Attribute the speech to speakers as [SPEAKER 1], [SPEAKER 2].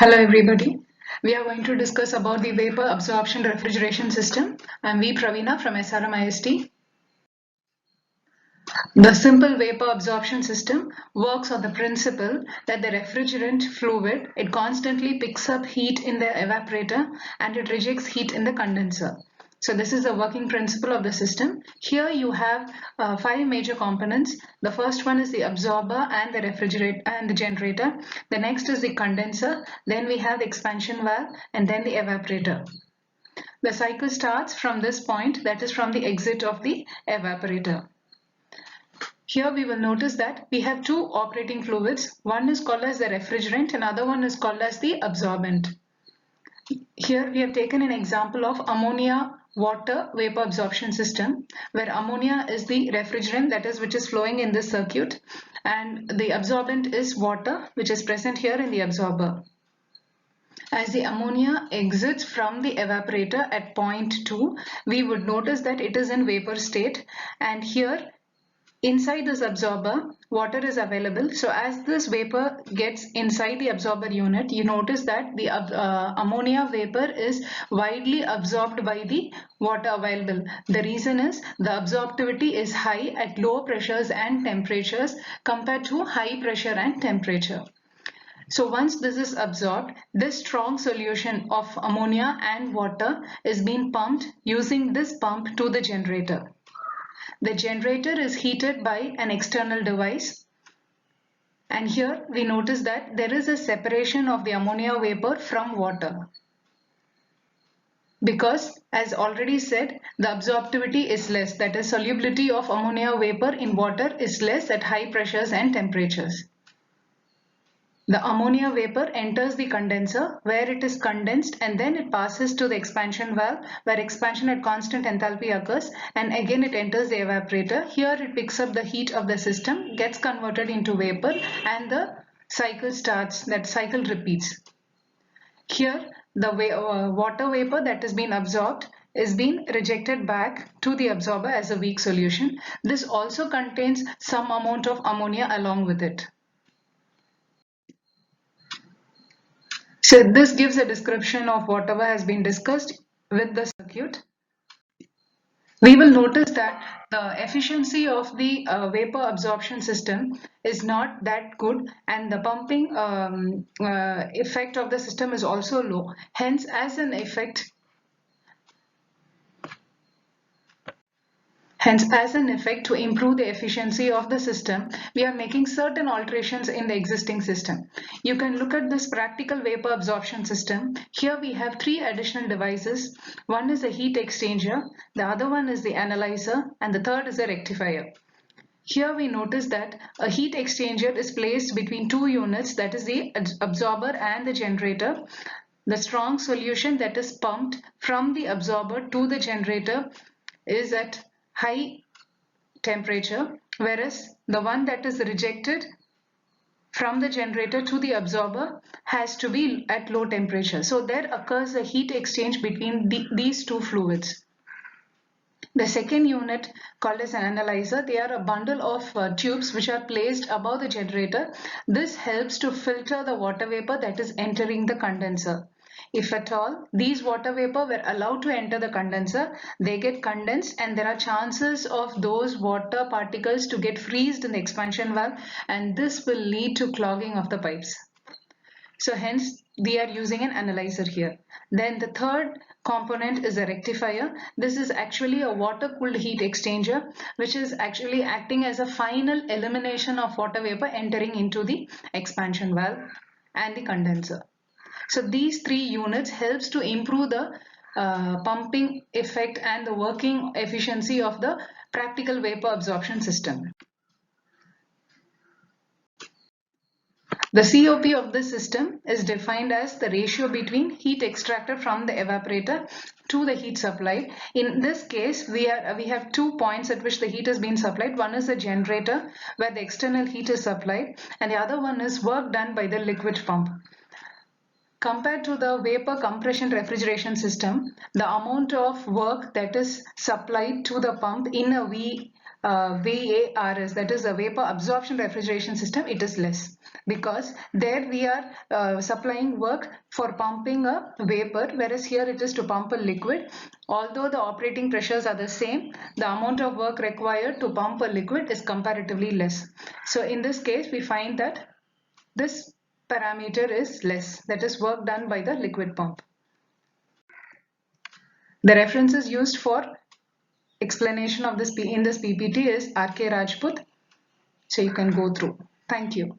[SPEAKER 1] Hello everybody. We are going to discuss about the vapor absorption refrigeration system. I'm V Pravina from SRM IST. The simple vapor absorption system works on the principle that the refrigerant fluid, it constantly picks up heat in the evaporator and it rejects heat in the condenser. So this is the working principle of the system. Here you have five major components. The first one is the absorber and the refrigerator and the generator. The next is the condenser. Then we have the expansion valve and then the evaporator. The cycle starts from this point, that is from the exit of the evaporator. Here we will notice that we have two operating fluids. One is called as the refrigerant and other one is called as the absorbent. Here we have taken an example of ammonia water vapor absorption system, where ammonia is the refrigerant, that is which is flowing in this circuit, and the absorbent is water, which is present here in the absorber. As the ammonia exits from the evaporator at point 2, we would notice that it is in vapor state, and here inside this absorber, water is available. So as this vapor gets inside the absorber unit, you notice that the ammonia vapor is widely absorbed by the water available. The reason is the absorptivity is high at low pressures and temperatures compared to high pressure and temperature. So once this is absorbed, this strong solution of ammonia and water is being pumped using this pump to the generator. The generator is heated by an external device, and here we notice that there is a separation of the ammonia vapor from water. Because as already said, the absorptivity is less, that is solubility of ammonia vapor in water is less at high pressures and temperatures. The ammonia vapor enters the condenser where it is condensed and then it passes to the expansion valve where expansion at constant enthalpy occurs, and again it enters the evaporator. Here it picks up the heat of the system, gets converted into vapor, and the cycle starts, that cycle repeats. Here the water vapor that has been absorbed is being rejected back to the absorber as a weak solution. This also contains some amount of ammonia along with it. So this gives a description of whatever has been discussed with the circuit. We will notice that the efficiency of the vapor absorption system is not that good, and the pumping effect of the system is also low. Hence, as an effect, to improve the efficiency of the system, we are making certain alterations in the existing system. You can look at this practical vapor absorption system. Here we have three additional devices. One is a heat exchanger, the other one is the analyzer, and the third is a rectifier. Here we notice that a heat exchanger is placed between two units, that is the absorber and the generator. The strong solution that is pumped from the absorber to the generator is at high temperature, whereas the one that is rejected from the generator to the absorber has to be at low temperature. So there occurs a heat exchange between these two fluids. The second unit, called as an analyzer, they are a bundle of tubes which are placed above the generator. This helps to filter the water vapor that is entering the condenser. If at all these water vapor were allowed to enter the condenser, they get condensed and there are chances of those water particles to get freezed in the expansion valve, and this will lead to clogging of the pipes. So hence we are using an analyzer here. Then the third component is a rectifier. This is actually a water cooled heat exchanger which is actually acting as a final elimination of water vapor entering into the expansion valve and the condenser. So these three units helps to improve the pumping effect and the working efficiency of the practical vapor absorption system. The COP of this system is defined as the ratio between heat extracted from the evaporator to the heat supplied. In this case, we have 2 points at which the heat is being supplied. One is the generator where the external heat is supplied, and the other one is work done by the liquid pump. Compared to the vapor compression refrigeration system, the amount of work that is supplied to the pump in a V VARS, that is a vapor absorption refrigeration system, it is less, because there we are supplying work for pumping a vapor, whereas here it is to pump a liquid. Although the operating pressures are the same, the amount of work required to pump a liquid is comparatively less. So in this case, we find that this parameter is less, that is work done by the liquid pump. The references used for explanation of this in this PPT is R.K. Rajput. So you can go through. Thank you.